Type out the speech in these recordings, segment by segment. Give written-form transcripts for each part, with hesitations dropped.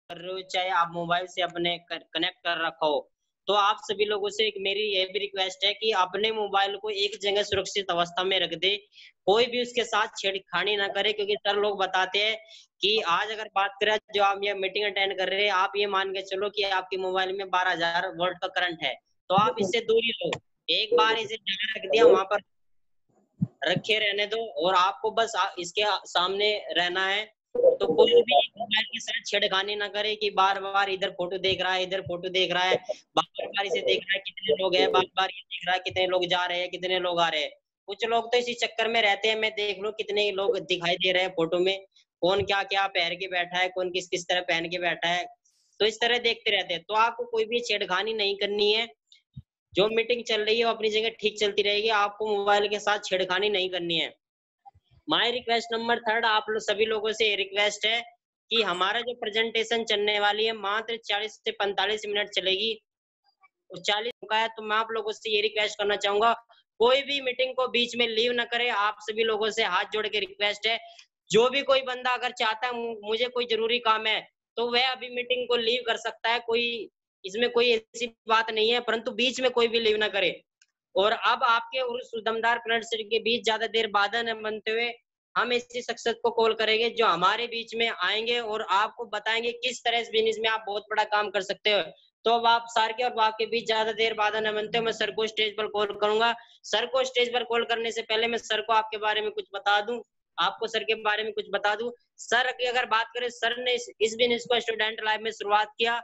कर रहे हो, चाहे आप मोबाइल से अपने कनेक्ट कर रखा हो, तो आप सभी लोगों से एक मेरी ये भी रिक्वेस्ट है कि अपने मोबाइल को एक जगह सुरक्षित अवस्था में रख दे। कोई भी उसके साथ छेड़खानी ना करे, क्योंकि सर लोग बताते हैं कि आज अगर बात करें जो आप ये मीटिंग अटेंड कर रहे हैं, आप ये मान के चलो कि आपके मोबाइल में 12,000 वोल्ट का करंट है, तो आप इससे दूरी लो। एक बार इसे जगह रख दिया, वहां पर रखे रहने दो और आपको बस इसके सामने रहना है। तो कोई भी मोबाइल के साथ छेड़खानी ना करे कि बार-बार इधर फोटो देख रहा है, इधर फोटो देख रहा है, बार-बार इसे देख रहा है कितने लोग हैं, बार-बार ये देख रहा है कितने लोग जा रहे हैं, कितने लोग आ रहे हैं। कुछ लोग तो इसी चक्कर में रहते हैं, मैं देख लूँ कितने लोग दिखाई दे रहे हैं फोटो में, कौन क्या-क्या पहन के बैठा है, कौन किस-किस तरह पहन के बैठा है। तो इस तरह देखते रहते हैं। तो आपको कोई भी छेड़खानी नहीं करनी है। जो मीटिंग चल रही है वो अपनी जगह ठीक चलती रहेगी, आपको मोबाइल के साथ छेड़खानी नहीं करनी है। माय रिक्वेस्ट नंबर 3 आप लोग सभी लोगों से ये रिक्वेस्ट है कि हमारा जो प्रेजेंटेशन चलने वाली है मात्र 40 से 45 मिनट चलेगी। और 40 का है, तो मैं आप लोगों से ये रिक्वेस्ट करना चाहूंगा, कोई भी मीटिंग को बीच में लीव ना करे। आप सभी लोगों से हाथ जोड़ के रिक्वेस्ट है, जो भी कोई बंदा अगर चाहता है मुझे कोई जरूरी काम है, तो वह अभी मीटिंग को लीव कर सकता है। कोई इसमें कोई ऐसी बात नहीं है, परंतु बीच में कोई भी लीव ना करे। और अब आपके और उस दमदार प्रणट के बीच ज्यादा देर बाधा न बनते हुए हम ऐसी शख्सियत को कॉल करेंगे जो हमारे बीच में आएंगे और आपको बताएंगे किस तरह इस बिजनेस में आप बहुत बड़ा काम कर सकते हो। तो अब आप सर के और आपके बीच ज्यादा देर बाधा न बनते हुए मैं सर को स्टेज पर कॉल करूंगा। सर को स्टेज पर कॉल करने से पहले मैं सर को आपके बारे में कुछ बता दूं, आपको सर के बारे में कुछ बता दूं। सर की अगर बात करें, सर ने इस बिजनेस को स्टूडेंट लाइफ में शुरुआत किया,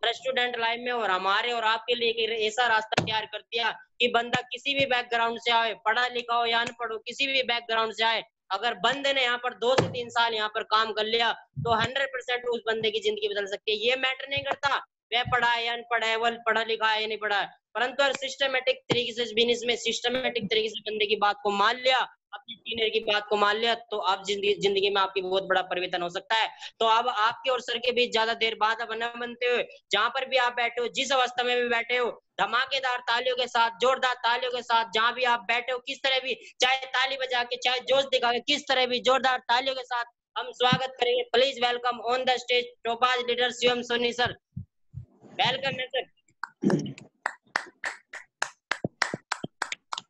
स्टूडेंट लाइफ में, और हमारे और आपके लिए एक ऐसा रास्ता तैयार कर दिया कि बंदा किसी भी बैकग्राउंड से आए, पढ़ा लिखा हो या अनपढ़ हो, किसी भी बैकग्राउंड से आए, अगर बंदे ने यहाँ पर 2 से 3 साल यहाँ पर काम कर लिया तो 100% उस बंदे की जिंदगी बदल सकती है। ये मैटर नहीं करता वह पढ़ा है या अनपढ़ है, वह पढ़ा लिखा है या नहीं पढ़ा है, परंतु अगर सिस्टमेटिक तरीके से बिजनेस में सिस्टमेटिक तरीके से बंदे की बात को मान लिया, अपनी सीनियर की बात को मान लिया, तो आप जिंदगी में आपकी बहुत बड़ा परिवर्तन हो सकता है। तो अब आपके और सर के बीच ज्यादा देर बाधा बना बनते हुए, जहां पर भी आप बैठे हो, जिस अवस्था में भी बैठे हो, धमाकेदार तालियों के साथ, जोरदार तालियों के साथ, जहां भी आप बैठे हो, किस तरह भी, चाहे ताली बजा के, चाहे जोश दिखा के, किस तरह भी जोरदार तालियों के साथ हम स्वागत करेंगे। Please welcome on the stage topaz leader Shivam Soni sir. Welcome है सर।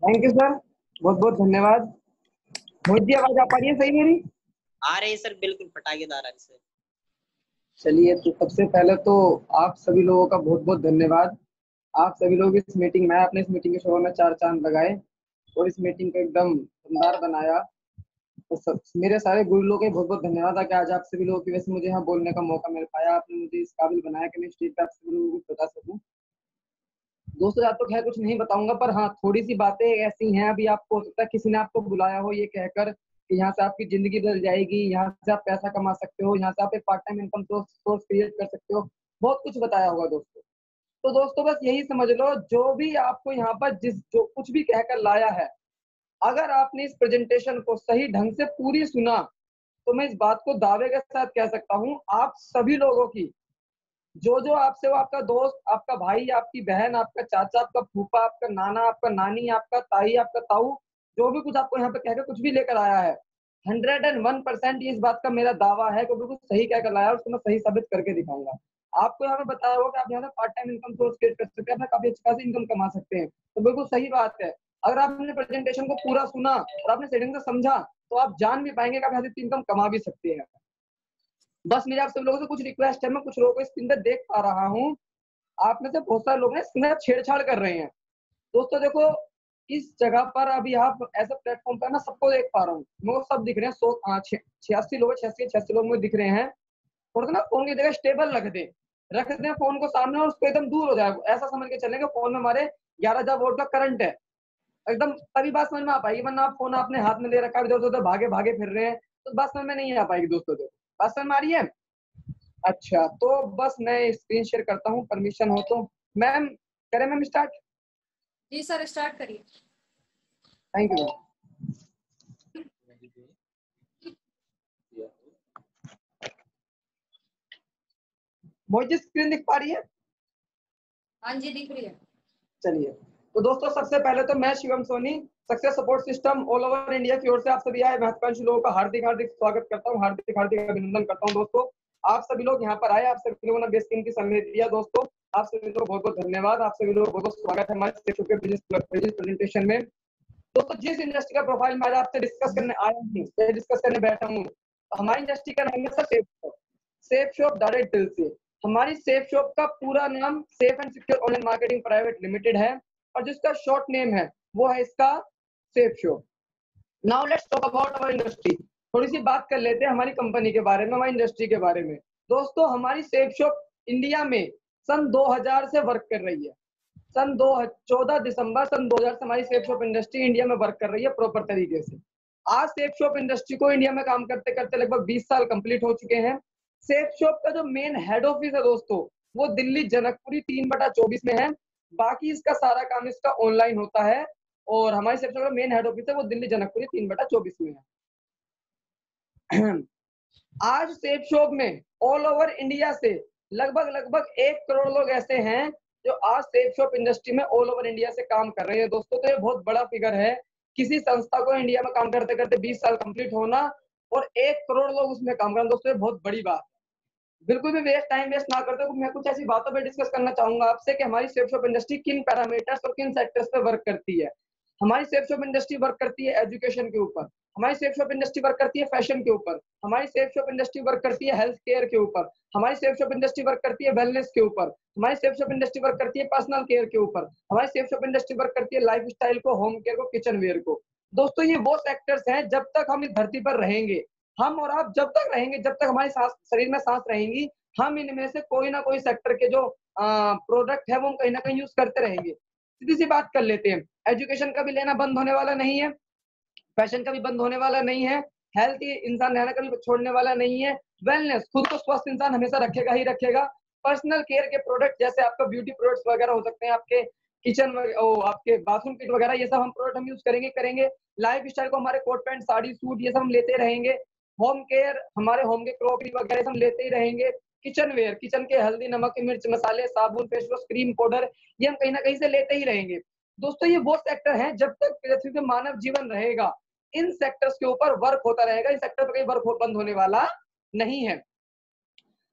थैंक यू सर, बहुत बहुत धन्यवाद। मोहित जी, आवाज आ पा रही है सही मेरी? आ रही है सर, बिल्कुल फटाकेदार है सर। चलिए, तो सबसे पहले तो आप सभी लोगों का बहुत बहुत धन्यवाद। आप सभी लोग इस मीटिंग में, आपने इस मीटिंग के शो में 4 चांद लगाए और इस मीटिंग को एकदम शानदार बनाया। तो मेरे सारे गुरु लोगों के बहुत बहुत धन्यवाद कि आज आप सभी लोगों की वजह से मुझे यहाँ बोलने का मौका मिल पाया। आपने मुझे इस काबिल बनाया कि मैं स्टेज पर आप सभी लोगों को बता सकूँ। दोस्तों, आप तो खैर कुछ नहीं बताऊंगा, पर हाँ, थोड़ी सी बातें ऐसी हैं। अभी आपको हो सकता है किसी ने आपको बुलाया हो ये कहकर कि यहाँ से आपकी जिंदगी बदल जाएगी, यहाँ से आप पैसा कमा सकते हो, यहाँ से आप एक part time income source create कर सकते हो, बहुत कुछ बताया होगा दोस्तों। तो दोस्तों, बस यही समझ लो, जो भी आपको यहाँ पर जो कुछ भी कहकर लाया है, अगर आपने इस प्रेजेंटेशन को सही ढंग से पूरी सुना, तो मैं इस बात को दावे के साथ कह सकता हूँ, आप सभी लोगों की जो आपसे, वो आपका दोस्त, आपका भाई, आपकी बहन, आपका चाचा, आपका फूफा, आपका नाना, आपका नानी, आपका ताई, आपका ताऊ, जो भी कुछ आपको यहाँ पे कहकर कुछ भी लेकर आया है, 101% इस बात का मेरा दावा है कि बिल्कुल सही कहकर लाया है, उसको मैं सही साबित करके दिखाऊंगा। आपको यहाँ पे बताया होगा कि आप यहाँ से part time income source create कर सकते हैं, काफी अच्छी खासी इनकम कमा सकते हैं, तो बिल्कुल सही बात है। अगर आपने प्रेजेंटेशन को पूरा सुना और आपने सेटिंग से समझा, तो आप जान भी पाएंगे कि आप यहाँ से इनकम कमा भी सकते हैं। बस मेरे आप सब लोगों से कुछ रिक्वेस्ट है, मैं कुछ लोगों को स्क्रीन पे देख पा रहा हूँ, आप में से बहुत सारे लोग हैं छेड़छाड़ कर रहे हैं। दोस्तों देखो, इस जगह पर अभी आप ऐसे प्लेटफॉर्म पर, मैं सबको देख पा रहा हूँ, मेरे को सब दिख रहे हैं, 86 लोग, 86 लोग मुझे दिख रहे हैं। थोड़ा सा ना फोन की जगह स्टेबल रख दें फोन को सामने और उसको एकदम दूर हो जाए, ऐसा समझ के चलेंगे फोन में हमारे 11,000 वोल्ट का करंट है, एकदम तभी बात समझ में आ पाएगी। वरना आप फोन आपने हाथ में ले रखा है, इधर उधर भागे भागे फिर रहे हैं, तो बात समझ में नहीं आ पाएगी दोस्तों। देखो, बात समझ में आ रही है? अच्छा, तो बस मैं स्क्रीन शेयर करता हूँ, परमिशन हो तो। मैम, करें मैम स्टार्ट? जी सर, स्टार्ट करिए। Thank you. मुझे स्क्रीन दिख पा रही है? हाँ जी, दिख रही है। चलिए, तो दोस्तों सबसे पहले तो मैं Shivam Soni, success support system all over India की ओर से आप सभी आए महत्वाकांक्षी लोगों का हार्दिक हार्दिक स्वागत करता हूँ, हार्दिक हार्दिक अभिनंदन करता हूँ। दोस्तों, आप सभी लोग यहाँ पर आए, आप सभी लोगों ने बेशकीमती समय दिया। दोस्तों आप सभी लोग बहुत बहुत धन्यवाद, आप सभी लोग बहुत बहुत स्वागत है हमारे सेफ शॉप के बिजनेस प्रेजेंटेशन में। दोस्तों जिस इंडस्ट्री का प्रोफाइल मैं आज आपसे डिस्कस करने आया हूँ, डिस्कस करने बैठा हूँ, हमारी इंडस्ट्री का नाम है sir safe shop. Safe shop direct दिल से। हमारी सेफ शॉप का पूरा नाम safe and secure online marketing private limited है और जिसका शॉर्ट नेम है वो है इसका safe shop. Now let's talk about our industry. थोड़ी सी बात कर लेते हैं हमारी कंपनी के बारे में, हमारी इंडस्ट्री के बारे में। दोस्तों हमारी सेफ शॉप इंडिया में सन 2000 से वर्क कर रही है। सन 14 दिसंबर सन 2000 से हमारी सेफ शॉप इंडस्ट्री इंडिया में वर्क कर रही है प्रॉपर तरीके से। आज सेफ शॉप इंडस्ट्री को इंडिया में काम करते करते लगभग 20 साल कंप्लीट हो चुके हैं। सेफ शॉप का जो मेन हेड ऑफिस है दोस्तों वो दिल्ली जनकपुरी 3/24 में है। बाकी इसका सारा काम इसका ऑनलाइन होता है और हमारी सेफ शॉप का मेन हेड ऑफिस है वो दिल्ली जनकपुरी 3/24 में है। आज सेफ शॉप में ऑल ओवर इंडिया से लगभग 1 करोड़ लोग ऐसे हैं जो आज सेफ शॉप इंडस्ट्री में ऑल ओवर इंडिया से काम कर रहे हैं। दोस्तों तो ये बहुत बड़ा फिगर है। किसी संस्था को इंडिया में काम करते करते 20 साल कंप्लीट होना और 1 करोड़ लोग उसमें काम करना, दोस्तों ये बहुत बड़ी बात है। बिल्कुल भी टाइम वेस्ट ना करते हुए मैं कुछ ऐसी बातों पे डिस्कस करना चाहूंगा आपसे कि हमारी सेफ शॉप इंडस्ट्री किन पैरामीटर्स और किन सेक्टर्स पे वर्क करती है। हमारी सेफ शॉप इंडस्ट्री वर्क करती है एजुकेशन के ऊपर, हमारी सेफ शॉप इंडस्ट्री वर्क करती है फैशन के ऊपर, हमारी सेफ शॉप इंडस्ट्री वर्क करती है हेल्थ केयर के ऊपर, हमारी सेफ शॉप इंडस्ट्री वर्क करती है वेलनेस के ऊपर, हमारी सेफ शॉप इंडस्ट्री वर्क करती है पर्सनल केयर के ऊपर, हमारी सेफ शॉप इंडस्ट्री वर्क करती है लाइफ स्टाइल को, होम केयर को, किचन वेयर को। दोस्तों ये वो सेक्टर्स हैं जब तक हम इस धरती पर रहेंगे, हम और आप जब तक रहेंगे, जब तक हमारी सांस शरीर में सांस रहेंगी, हम इनमें से कोई ना कोई सेक्टर के जो प्रोडक्ट है वो हम कहीं ना कहीं यूज करते रहेंगे। सीधी सी बात कर लेते हैं, एजुकेशन का भी लेना बंद होने वाला नहीं है, फैशन का भी बंद होने वाला नहीं है, हेल्थ इंसान रहना कभी छोड़ने वाला नहीं है, वेलनेस खुद को स्वस्थ इंसान हमेशा रखेगा ही रखेगा, पर्सनल केयर के प्रोडक्ट जैसे आपका ब्यूटी प्रोडक्ट्स वगैरह हो सकते हैं, आपके किचन आपके बाथरूम किट वगैरह, ये सब हम प्रोडक्ट हम यूज करेंगे। लाइफ स्टाइल को हमारे कोट पैंट साड़ी सूट ये सब हम लेते रहेंगे। होम केयर हमारे होम के क्रॉकरी वगैरह हम लेते ही रहेंगे। किचन वेयर, किचन के हल्दी नमक मिर्च मसाले साबुन फेस वॉश क्रीम पाउडर ये हम कहीं ना कहीं से लेते ही रहेंगे। दोस्तों ये वो सेक्टर है जब तक पृथ्वी पे मानव जीवन रहेगा इन सेक्टर्स के ऊपर वर्क होता रहेगा, इन सेक्टर पर कहीं वर्क बंद होने वाला नहीं है।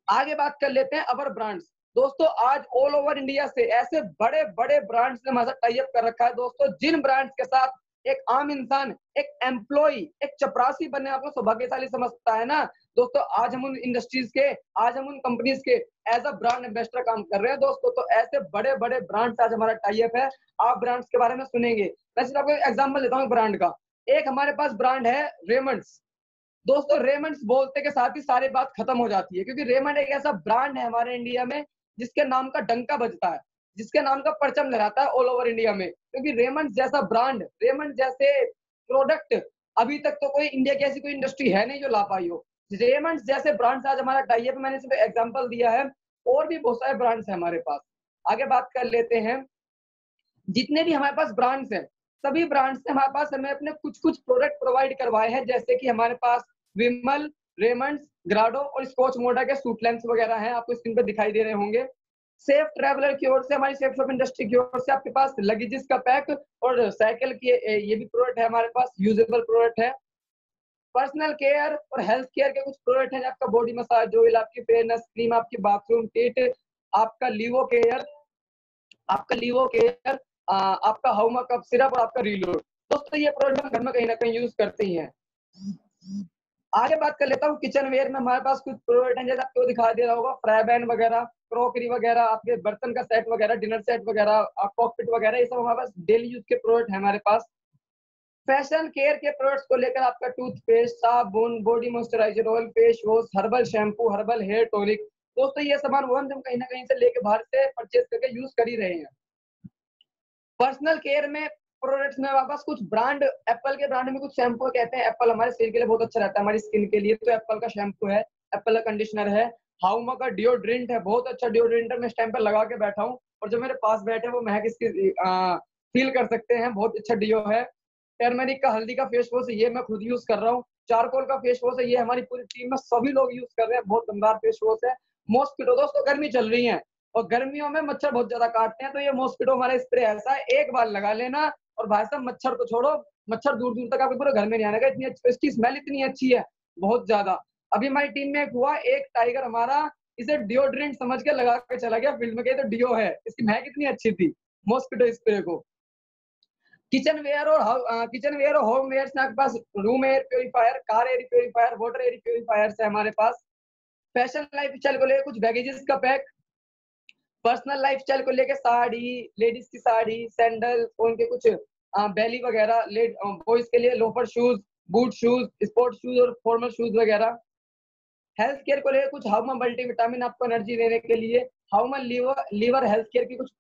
आगे बात कर लेते हैं अवर ब्रांड्स। दोस्तों आज ऑल ओवर इंडिया से ऐसे बड़े बड़े ब्रांड्स ने हमारे साथ टाई अप कर रखा है दोस्तों, जिन ब्रांड्स के साथ एक आम इंसान, एक एम्प्लॉय, एक चपरासी बनने आपको सौभाग्यशाली समझता है ना दोस्तों। आज हम उन इंडस्ट्रीज के, आज हम उन कंपनीज के एज अ ब्रांड एम्बेसडर काम कर रहे हैं दोस्तों। तो ऐसे बड़े बड़े ब्रांड्स आज हमारा टाई अप है, आप ब्रांड्स के बारे में सुनेंगे। मैं सिर्फ आपको एग्जाम्पल देता हूँ ब्रांड का। एक हमारे पास ब्रांड है रेमंड्स। दोस्तों रेमंड्स बोलते के साथ ही सारी बात खत्म हो जाती है, क्योंकि रेमंड एक ऐसा ब्रांड है हमारे इंडिया में जिसके नाम का डंका बजता है, जिसके नाम का परचम लहराता है ऑल ओवर इंडिया में। क्योंकि रेमंड जैसा ब्रांड, रेमंड जैसे प्रोडक्ट अभी तक तो कोई इंडिया की ऐसी कोई इंडस्ट्री है नहीं जो ला पाई हो। रेमंड जैसे ब्रांड्स आज हमारा टाई अप, मैंने सिर्फ एग्जांपल दिया है, और भी बहुत सारे ब्रांड्स हैं हमारे पास। आगे बात कर लेते हैं, जितने भी हमारे पास ब्रांड्स हैं सभी ब्रांड्स से हमारे पास हमें अपने कुछ कुछ प्रोडक्ट प्रोवाइड करवाए हैं, जैसे कि हमारे पास विमल, रेमंड्स, ग्राडो और स्कॉच मोडा के सूट लेंस वगैरह हैं, आपको स्क्रीन पर दिखाई दे रहे होंगे। सेफ ट्रैवलर की ओर से, हमारी सेफ शॉप इंडस्ट्री की ओर से आपके पास लगेजेस का पैक और साइकिल की ये भी प्रोडक्ट है हमारे पास, यूजेबल प्रोडक्ट है। पर्सनल केयर और हेल्थ केयर के कुछ प्रोडक्ट हैं, आपका बॉडी मसाज ऑयल, आपकी फेयरनेस क्रीम, आपकी बाथरूम किट, आपका लीवो केयर, आपका हाउमा कप सिरप और आपका रीलोड। दोस्तों ये प्रोडक्ट हम घर में कहीं ना कहीं यूज करते ही हैं। आगे बात कर लेता हूँ किचन वेयर में हमारे पास कुछ प्रोडक्ट हैं, जैसे आपको दिखा दे रहा होगा, फ्राई पैन वगैरह, क्रॉकरी वगैरह, आपके बर्तन का सेट वगैरह, डिनर सेट वगैरह, कॉकपिट वगैरह, ये सब हमारे पास डेली यूज के प्रोडक्ट है हमारे पास। फैशन केयर के प्रोडक्ट्स को लेकर आपका टूथपेस्ट, साबुन, body moisturiser oil, face wash, herbal shampoo, herbal hair tonic. दोस्तों ये सामान वो हम कहीं ना कहीं से लेके बाहर से परचेज करके यूज कर ही रहे हैं। पर्सनल केयर में प्रोडक्ट्स में हमारे पास कुछ ब्रांड, एप्पल के ब्रांड में कुछ शैम्पू कहते हैं, एप्पल हमारे स्किन के लिए बहुत अच्छा रहता है, हमारी स्किन के लिए, तो एप्पल का शैम्पू है, एप्पल का कंडीशनर है। हाउमा का डिओड्रेंट है, बहुत अच्छा डिओड्रेंट है, मैं इस टाइम पर लगा के बैठा हूँ और जो मेरे पास बैठे वो महक इसकी फील कर सकते हैं, बहुत अच्छा डिओ है। टर्मरिक का हल्दी का फेस वॉश है, ये मैं खुद यूज कर रहा हूँ। चारकोल का फेस वॉश है, ये हमारी पूरी टीम में सभी लोग यूज कर रहे हैं, बहुत दमदार फेस वॉश है। मॉस्किटो, दोस्तों गर्मी चल रही है और गर्मियों में मच्छर बहुत ज्यादा काटते हैं, तो ये मॉस्किटो हमारा स्प्रे ऐसा है, एक बार लगा लेना और भाई साहब मच्छर तो छोड़ो, मच्छर दूर दूर तक आपके पूरे घर में नहीं आने का, इतनी इसकी स्मेल इतनी अच्छी है बहुत ज्यादा। अभी हमारी टीम में एक हुआ, एक टाइगर हमारा इसे डिओड्रेंट समझ के लगा के चला गया फील्ड में, गए तो डिओ है, इसकी महक इतनी अच्छी थी मॉस्किटो स्प्रे को। किचन वेयर और होम वेयर से आपके पास room air purifier, car air purifier, water air purifier है हमारे पास। फैशन लाइफ स्टाइल को लेकर कुछ बैगेजेस का पैक, पर्सनल लाइफ स्टाइल को लेकर साड़ी, लेडीज की साड़ी, सैंडल, उनके कुछ बेली वगैरह, बॉयज के लिए loafer shoes, boot shoes, sports shoes और फॉर्मल शूज वगैरह। हेल्थ केयर को लेकर कुछ हाउमा मल्टीविटामिन आपको एनर्जी देने के लिए, हाउमा लीवर हेल्थ केयर की कुछ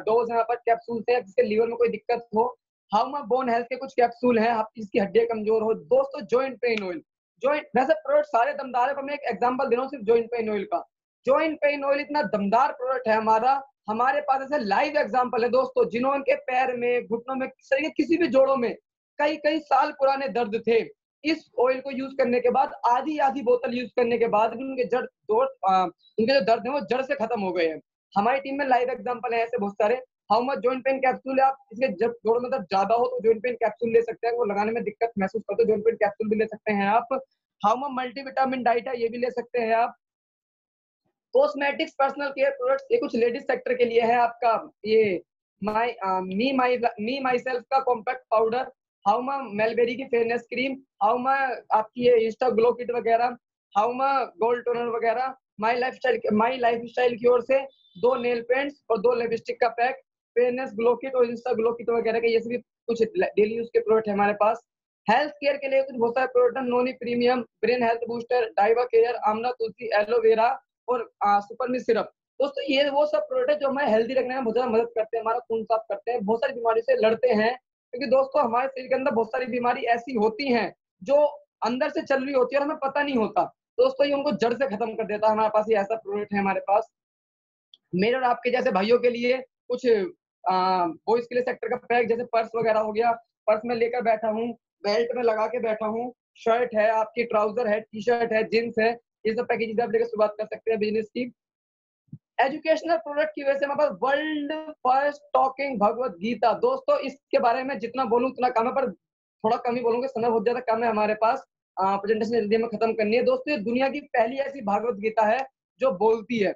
डोज यहाँ पर कैप्सूल है जिसके लीवर में कोई दिक्कत हो। हाउमा बोन हेल्थ के कुछ कैप्सूल हैं आपकी जिसकी हड्डियां कमजोर हो। दोस्तों जॉइंट पेन ऑयल, जॉइंट वैसे प्रोडक्ट सारे दमदार है, पर मैं एक एग्जांपल दे रहा हूँ सिर्फ जॉइंट पेन ऑयल का। जॉइंट पेन ऑयल इतना दमदार प्रोडक्ट है हमारा, हमारे पास ऐसे लाइव एग्जांपल है दोस्तों जिन्होंने पैर में, घुटनों में, शरीर के किसी भी जोड़ों में कई कई साल पुराने दर्द थे, इस ऑयल को यूज करने के बाद आधी आधी बोतल यूज करने के बाद उनके उनके जो दर्द है वो जड़ से खत्म हो गए हैं। हमारी टीम में लाइव एग्जांपल है ऐसे बहुत सारे। How much joint pain capsule है, आप इसके जब जोड़ों में दर्द ज्यादा हो तो जॉइंट पेन कैप्सूल ले सकते हैं, वो लगाने में दिक्कत महसूस करते हो जॉइंट पेन कैप्सूल भी ले सकते हैं आप। हाउ मच मल्टीविटामिन डाइट है, ये भी ले सकते हैं आप। कॉस्मेटिक्स पर्सनल केयर प्रोडक्ट्स, ये कुछ लेडीज सेक्टर के लिए है आपका, ये मी माई सेल्फ का कॉम्पैक्ट पाउडर, हाउमा मेलबेरी की फेयरनेस क्रीम, हाउमा आपकी ये इंस्टा ग्लो किट वगैरह, हाउमा गोल्ड टोनर वगैरह, माई लाइफ स्टाइल की ओर से 2 नेल पेंट्स और 2 लिपस्टिक का पैक, फेयरनेस ग्लो किट और इंस्टा ग्लो किट वगैरह के ये सभी कुछ डेली यूज के प्रोडक्ट है हमारे पास। हेल्थ केयर के लिए कुछ बहुत सारे प्रोडक्ट, नोनी premium, brain health booster, डाइवा care, Amla तुलसी, एलोवेरा और सुपर मिस सिरप। दोस्तों ये वो सब प्रोडक्ट जो हमें हेल्दी रखने में बहुत ज्यादा मदद करते हैं, हमारा खून साफ करते हैं, बहुत सारी बीमारी से लड़ते हैं, क्योंकि दोस्तों हमारे शरीर के अंदर बहुत सारी बीमारी ऐसी होती हैं जो अंदर से चल रही होती है और हमें पता नहीं होता। दोस्तों ये उनको जड़ से खत्म कर देता है। हमारे पास ये ऐसा प्रोडक्ट है हमारे पास। मेरे और आपके जैसे भाइयों के लिए कुछ बॉयज के लिए सेक्टर का पैक, जैसे पर्स वगैरह हो गया, पर्स में लेकर बैठा हूँ, बेल्ट में लगा के बैठा हूँ, शर्ट है आपकी, ट्राउजर है, टी शर्ट है, जींस है, ये सब पैकेजेस आप लेकर शुरुआत कर सकते हैं बिजनेस की। एजुकेशनल प्रोडक्ट की वजह से हमारे पास world first talking Bhagavad Gita, दोस्तों इसके बारे में जितना बोलूं उतना कम है, पर थोड़ा कम ही बोलूंगा, समय बहुत ज्यादा कम है हमारे पास, प्रेजेंटेशन जल्दी में खत्म करनी है। दोस्तों ये दुनिया की पहली ऐसी भागवत गीता है जो बोलती है।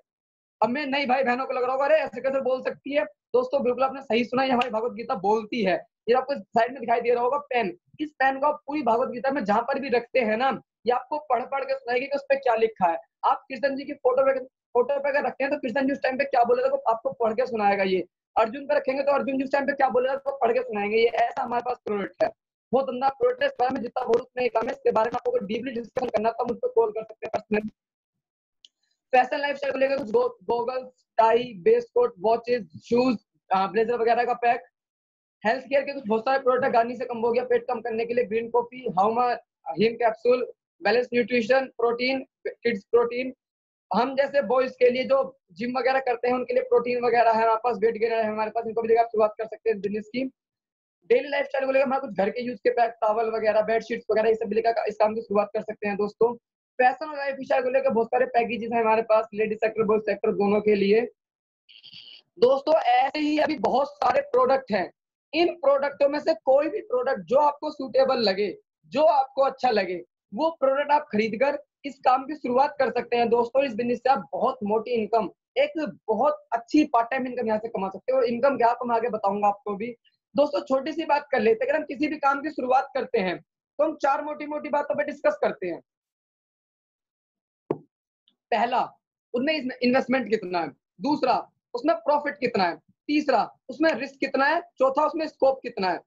अब मैं नई भाई बहनों को लग रहा होगा अरे ऐसे कैसे बोल सकती है, दोस्तों बिल्कुल आपने सही सुना, ये हमारी भगवत गीता बोलती है। ये आपको साइड में दिखाई दे रहा होगा पेन, इस पेन को आप पूरी भगवत गीता में जहां पर भी रखते हैं ना, ये आपको पढ़ पढ़ के सुनाएगी कि उस पर क्या लिखा है। आप कृष्ण जी की फोटो पे अगर रखते हैं तो कृष्ण जी उस टाइम पे क्या बोले थे वो आपको पढ़ के सुनाएगा। ये अर्जुन पे रखेंगे तो अर्जुन जी उस टाइम पे क्या बोले थे वो पढ़ के सुनाएंगे। ये ऐसा हमारे पास प्रोडक्ट है, बहुत अंदर प्रोडक्ट है, इस बारे में जितना बोलूं उतना ही कम है। इसके बारे में आपको डीपली डिस्कशन करना तो मुझ पर कॉल कर सकते हैं पर्सनली। फैशन लाइफस्टाइल को लेकर कुछ goggles, tie, base coat, watches, shoes, blazer वगैरह का पैक। हेल्थ केयर के कुछ बहुत सारे प्रोडक्ट, गार्नी से कम हो गया, पेट कम करने के लिए ग्रीन कॉफी, हाउमा हिम capsule, balance nutrition, protein, kids protein. हम जैसे बॉयज के लिए जो जिम वगैरह करते हैं उनके लिए प्रोटीन वगैरह है हमारे पास, वेट गेनर है हमारे पास, इनको भी लेकर आप शुरुआत कर सकते हैं बिजनेस की। डेली लाइफस्टाइल को लेकर हमारे कुछ घर के यूज के पैक, टॉवल वगैरह, बेडशीट्स वगैरह, ये सब भी लेकर इस काम की शुरुआत कर सकते हैं दोस्तों। फैशन और लाइफ स्टाइल को लेकर बहुत सारे पैकेजेस हैं हमारे पास, लेडीज सेक्टर बॉयज सेक्टर दोनों के लिए। दोस्तों ऐसे ही अभी बहुत सारे प्रोडक्ट हैं, इन प्रोडक्टों में से कोई भी प्रोडक्ट जो आपको सूटेबल लगे, जो आपको अच्छा लगे, वो प्रोडक्ट आप खरीद कर इस काम की शुरुआत कर सकते हैं। दोस्तों इस बिजनेस से आप बहुत मोटी इनकम, एक बहुत अच्छी पार्ट टाइम इनकम यहाँ से कमा सकते हो। और इनकम क्या तो मैं आगे बताऊंगा आपको भी। दोस्तों छोटी सी बात कर लेते हैं, अगर हम किसी भी काम की शुरुआत करते हैं तो हम 4 मोटी मोटी बातों पर डिस्कस करते हैं। पहला, उसमें इन्वेस्टमेंट कितना है, दूसरा उसमें प्रॉफिट कितना है, तीसरा उसमें रिस्क कितना है, चौथा उसमें स्कोप कितना है।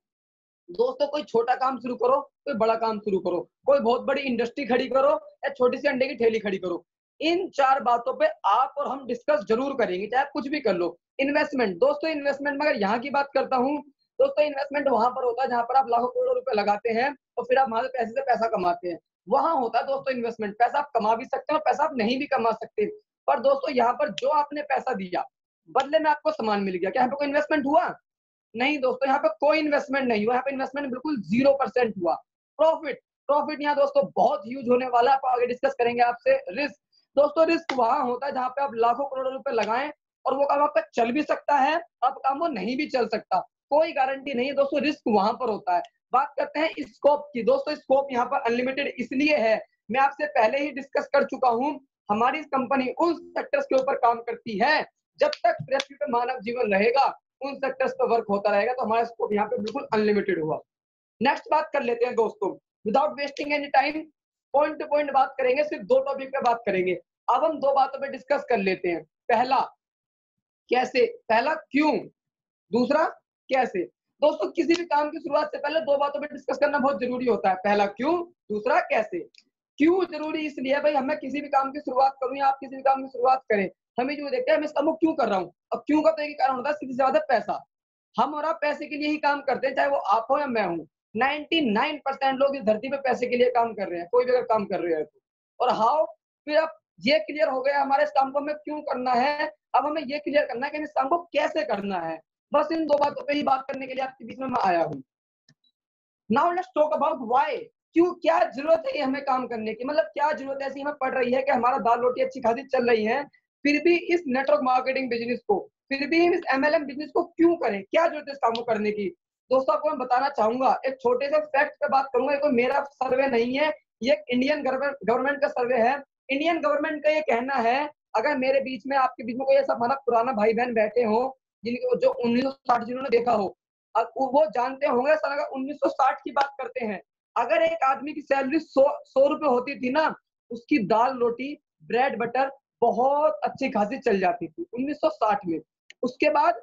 दोस्तों कोई छोटा काम शुरू करो, कोई बड़ा काम शुरू करो, कोई बहुत बड़ी इंडस्ट्री खड़ी करो या छोटी सी अंडे की ठेली खड़ी करो, इन 4 बातों पे आप और हम डिस्कस जरूर करेंगे, चाहे आप कुछ भी कर लो। इन्वेस्टमेंट, दोस्तों इन्वेस्टमेंट में अगर यहाँ की बात करता हूँ, दोस्तों इन्वेस्टमेंट वहां पर होता है जहां पर आप लाखों करोड़ों रुपए लगाते हैं और फिर आप वहां से पैसा कमाते हैं, वहां होता है दोस्तों इन्वेस्टमेंट। पैसा आप कमा भी सकते हैं और पैसा आप नहीं भी कमा सकते, पर दोस्तों यहाँ पर जो आपने पैसा दिया बदले में आपको सामान मिल गया, क्या यहाँ पे कोई इन्वेस्टमेंट हुआ? नहीं दोस्तों, यहाँ पे कोई इन्वेस्टमेंट नहीं हुआ, यहाँ पे इन्वेस्टमेंट बिल्कुल 0% हुआ। प्रॉफिट, प्रॉफिट यहाँ दोस्तों बहुत ह्यूज होने वाला है, आप आगे डिस्कस करेंगे आपसे। रिस्क, दोस्तों रिस्क वहां होता है जहां पे आप लाखों करोड़ों रुपए लगाएं और वो काम आपका चल भी सकता है, आप काम वो नहीं भी चल सकता, कोई गारंटी नहीं है दोस्तों, रिस्क वहां पर होता है। बात करते हैं स्कोप की। दोस्तों स्कोप यहाँ पर अनलिमिटेड इसलिए है मैं आपसे पहले ही डिस्कस कर चुका हूं, हमारी कंपनी उन सेक्टर्स के ऊपर काम करती है, जब तक पृथ्वी पे मानव जीवन रहेगा उन सेक्टर्स पर वर्क होता रहेगा, तो हमारा स्कोप यहाँ पे बिल्कुल अनलिमिटेड हुआ। नेक्स्ट बात कर लेते हैं दोस्तों, without wasting any time, point two point बात करेंगे, सिर्फ 2 टॉपिक पे बात करेंगे। अब हम 2 बातों पे डिस्कस कर लेते हैं। पहला कैसे, पहला क्यों, दूसरा कैसे। दोस्तों किसी भी काम की शुरुआत से पहले 2 बातों पे डिस्कस करना बहुत जरूरी होता है, पहला क्यों, दूसरा कैसे। क्यों जरूरी इसलिए है भाई, हमें किसी भी काम की शुरुआत करूं या आप किसी भी काम की शुरुआत करें, हमें जो देखते हैं मैं इस काम को क्यों कर रहा हूँ। अब क्यों का तो एक ही कारण होता है, सीधी सी बात है, पैसा। हम और आप पैसे के लिए ही काम करते हैं, चाहे वो आप हो या मैं हूँ। 99% लोग इस धरती पे पैसे के लिए काम कर रहे हैं, कोई भी अगर काम कर रहे हैं तो। और हाउ, फिर अब ये क्लियर हो गया हमारे इस काम को हमें क्यों करना है, अब हमें ये क्लियर करना है कि इस काम को कैसे करना है। बस इन 2 बातों पे ही बात करने के लिए आपके बीच में मैं आया हूँ। Now let's talk about why, क्यों, क्या जरूरत है हमें काम करने की, मतलब क्या जरूरत ऐसी हमें पड़ रही है कि हमारा दाल रोटी अच्छी खासी चल रही है, फिर भी इस नेटवर्क मार्केटिंग बिजनेस को, फिर भी इस एमएलएम बिजनेस को क्यों करें, क्या जरूरत है इस काम को करने की। दोस्तों आपको मैं बताना चाहूंगा, एक छोटे से फैक्ट पे बात करूंगा, ये कोई मेरा सर्वे नहीं है, ये इंडियन गवर्नमेंट का सर्वे है। इंडियन गवर्नमेंट का ये कहना है, अगर मेरे बीच में, आपके बीच में कोई ऐसा हमारा पुराना भाई बहन बैठे हो जिनको जो 1960 जिन्होंने देखा हो, वो जानते होंगे सर, अगर 1960 की बात करते हैं, अगर एक आदमी की सैलरी 100 रुपए होती थी ना, उसकी दाल रोटी ब्रेड बटर बहुत अच्छी खासी चल जाती थी 1960 में। उसके बाद